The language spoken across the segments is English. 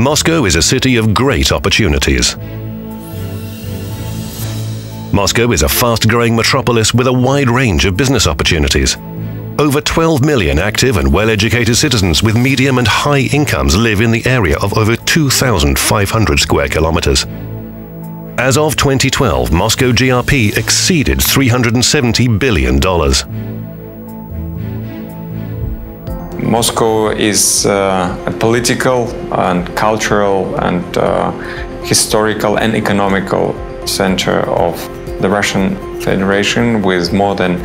Moscow is a city of great opportunities. Moscow is a fast-growing metropolis with a wide range of business opportunities. Over 12 million active and well-educated citizens with medium and high incomes live in the area of over 2,500 square kilometers. As of 2012, Moscow GRP exceeded $370 billion. Moscow is a political and cultural and historical and economical center of the Russian Federation, with more than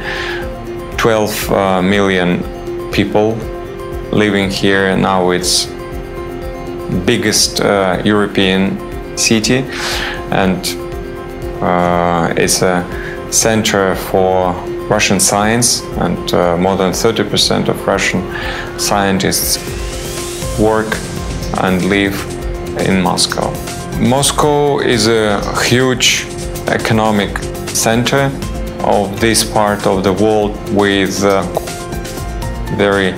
12 million people living here. Now it's biggest European city, and it's a center for Russian science, and more than 30% of Russian scientists work and live in Moscow. Moscow is a huge economic center of this part of the world, with very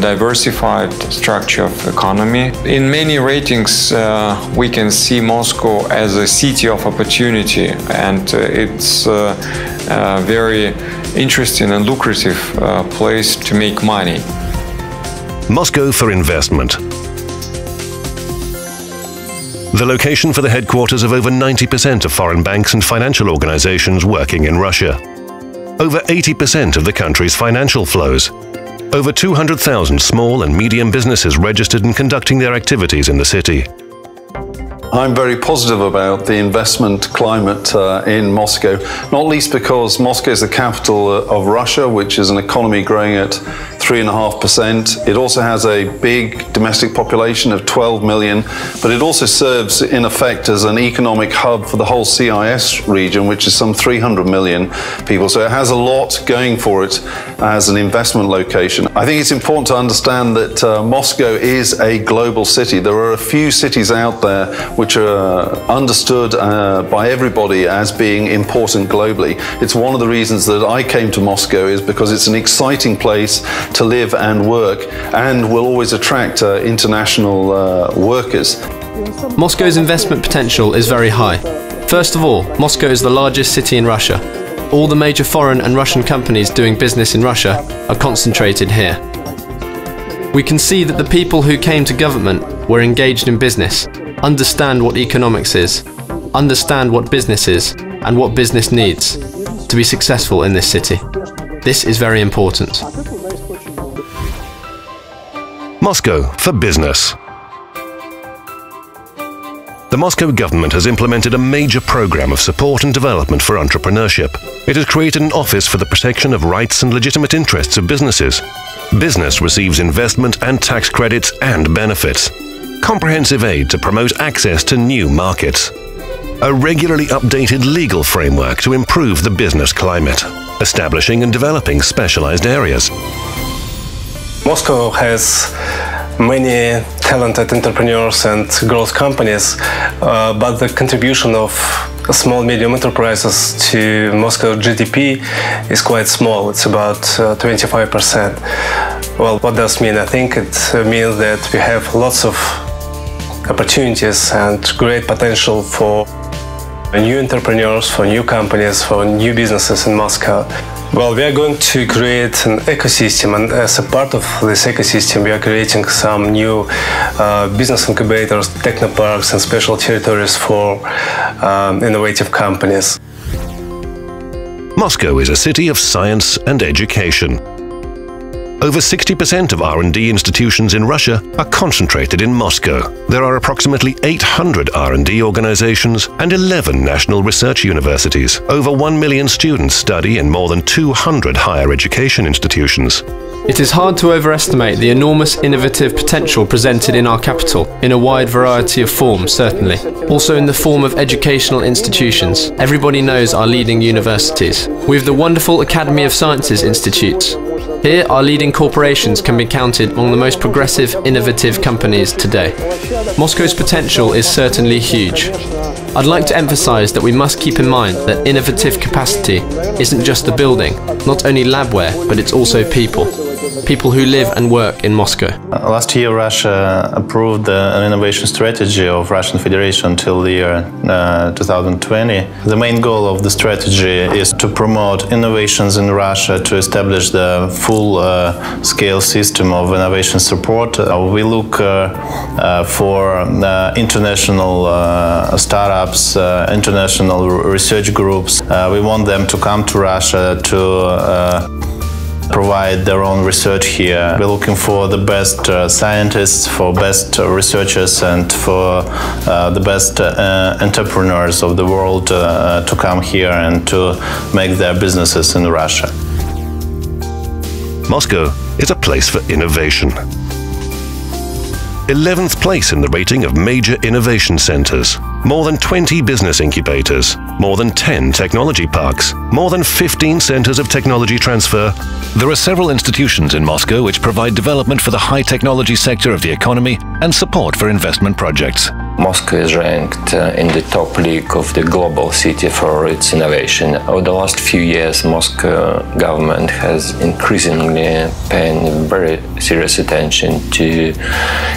diversified structure of economy. In many ratings we can see Moscow as a city of opportunity, and it's a very interesting and lucrative place to make money. Moscow for investment. The location for the headquarters of over 90% of foreign banks and financial organizations working in Russia. Over 80% of the country's financial flows. Over 200,000 small and medium businesses registered and conducting their activities in the city. I'm very positive about the investment climate in Moscow, not least because Moscow is the capital of Russia, which is an economy growing at 3.5%. It also has a big domestic population of 12 million, but it also serves in effect as an economic hub for the whole CIS region, which is some 300 million people. So it has a lot going for it as an investment location. I think it's important to understand that Moscow is a global city. There are a few cities out there which are understood by everybody as being important globally. It's one of the reasons that I came to Moscow, is because it's an exciting place to live and work, and will always attract international workers. Moscow's investment potential is very high. First of all, Moscow is the largest city in Russia. All the major foreign and Russian companies doing business in Russia are concentrated here. We can see that the people who came to government were engaged in business, understand what economics is, understand what business is, and what business needs to be successful in this city. This is very important. Moscow for business. The Moscow government has implemented a major program of support and development for entrepreneurship. It has created an office for the protection of rights and legitimate interests of businesses. Business receives investment and tax credits and benefits. Comprehensive aid to promote access to new markets. A regularly updated legal framework to improve the business climate. Establishing and developing specialized areas. Moscow has many talented entrepreneurs and growth companies, but the contribution of small medium enterprises to Moscow GDP is quite small. It's about 25%. Well, what does it mean? I think it means that we have lots of opportunities and great potential for new entrepreneurs, for new companies, for new businesses in Moscow. Well, we are going to create an ecosystem, and as a part of this ecosystem, we are creating some new business incubators, technoparks, and special territories for innovative companies. Moscow is a city of science and education. Over 60% of R&D institutions in Russia are concentrated in Moscow. There are approximately 800 R&D organizations and 11 national research universities. Over 1 million students study in more than 200 higher education institutions. It is hard to overestimate the enormous innovative potential presented in our capital, in a wide variety of forms, certainly. Also in the form of educational institutions. Everybody knows our leading universities. We have the wonderful Academy of Sciences institutes. Here, our leading corporations can be counted among the most progressive, innovative companies today. Moscow's potential is certainly huge. I'd like to emphasize that we must keep in mind that innovative capacity isn't just the building, not only labware, but it's also people. people who live and work in Moscow. Last year, Russia approved an innovation strategy of Russian Federation until the year 2020. The main goal of the strategy is to promote innovations in Russia, to establish the full-scale system of innovation support. We look for international startups, international research groups. We want them to come to Russia to provide their own research here. We're looking for the best scientists, for best researchers, and for the best entrepreneurs of the world to come here and to make their businesses in Russia. Moscow is a place for innovation. 11th place in the rating of major innovation centers. More than 20 business incubators, more than 10 technology parks, more than 15 centers of technology transfer. There are several institutions in Moscow which provide development for the high technology sector of the economy and support for investment projects. Moscow is ranked in the top league of the global city for its innovation. Over the last few years, Moscow government has increasingly paying very serious attention to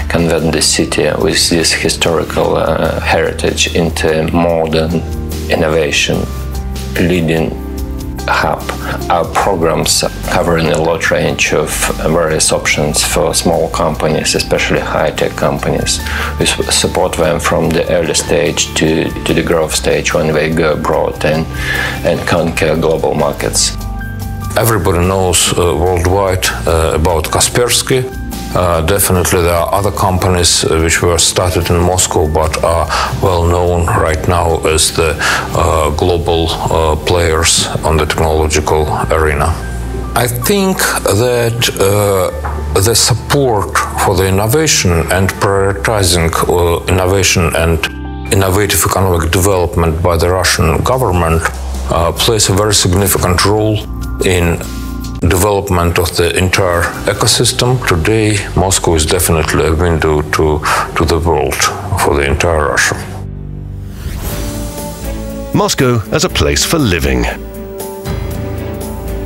convert the city with this historical heritage into modern innovation leading hub. Our programs covering a large range of various options for small companies, especially high-tech companies. We support them from the early stage to the growth stage when they go abroad and conquer global markets. Everybody knows worldwide about Kaspersky. Definitely there are other companies which were started in Moscow but are well known right now as the global players on the technological arena. I think that the support for the innovation and prioritizing innovation and innovative economic development by the Russian government plays a very significant role in development of the entire ecosystem. Today, Moscow is definitely a window to the world for the entire Russia. Moscow as a place for living.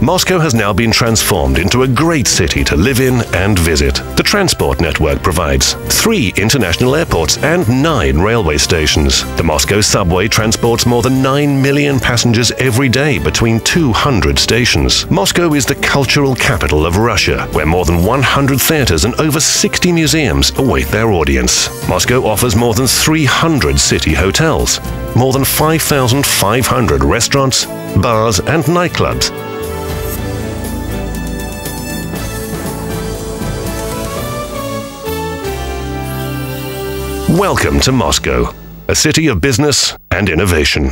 Moscow has now been transformed into a great city to live in and visit. The transport network provides 3 international airports and 9 railway stations. The Moscow subway transports more than 9 million passengers every day between 200 stations. Moscow is the cultural capital of Russia, where more than 100 theaters and over 60 museums await their audience. Moscow offers more than 300 city hotels, more than 5,500 restaurants, bars and nightclubs. Welcome to Moscow, a city of business and innovation.